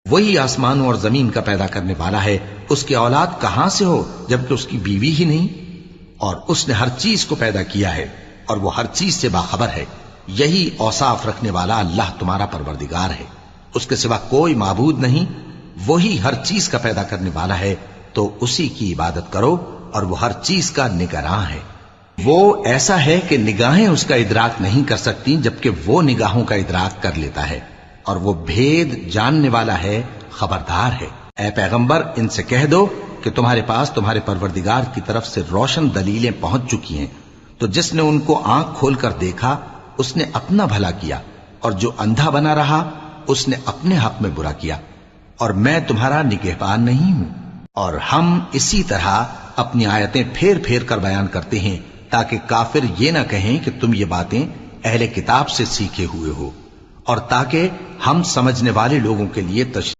وہی آسمانوں اور زمین کا پیدا کرنے والا ہے، اس کی اولاد کہاں سے ہو جبکہ اس کی بیوی ہی نہیں؟ اور اس نے ہر چیز کو پیدا کیا ہے اور وہ ہر چیز سے باخبر ہے۔ یہی اوصاف رکھنے والا اللہ تمہارا پروردگار ہے، اس کے سوا کوئی معبود نہیں۔ وہی ہر چیز کا پیدا کرنے والا ہے، تو اسی کی عبادت کرو، اور وہ ہر چیز کا نگراں ہے۔ وہ ایسا ہے کہ نگاہیں اس کا ادراک نہیں کر سکتی، جبکہ وہ نگاہوں کا ادراک کر لیتا ہے، اور وہ بھید جاننے والا ہے، خبردار ہے۔ اے پیغمبر، ان سے کہہ دو کہ تمہارے پاس تمہارے پروردگار کی طرف سے روشن دلیلیں پہنچ چکی ہیں، تو جس نے ان کو آنکھ کھول کر دیکھا اس نے اپنا بھلا کیا، اور جو اندھا بنا رہا اس نے اپنے حق میں برا کیا، اور میں تمہارا نگہبان نہیں ہوں۔ اور ہم اسی طرح اپنی آیتیں پھیر پھیر کر بیان کرتے ہیں تاکہ کافر یہ نہ کہیں کہ تم یہ باتیں اہل کتاب سے سیکھے ہوئے ہو، اور تاکہ ہم سمجھنے والے لوگوں کے لیے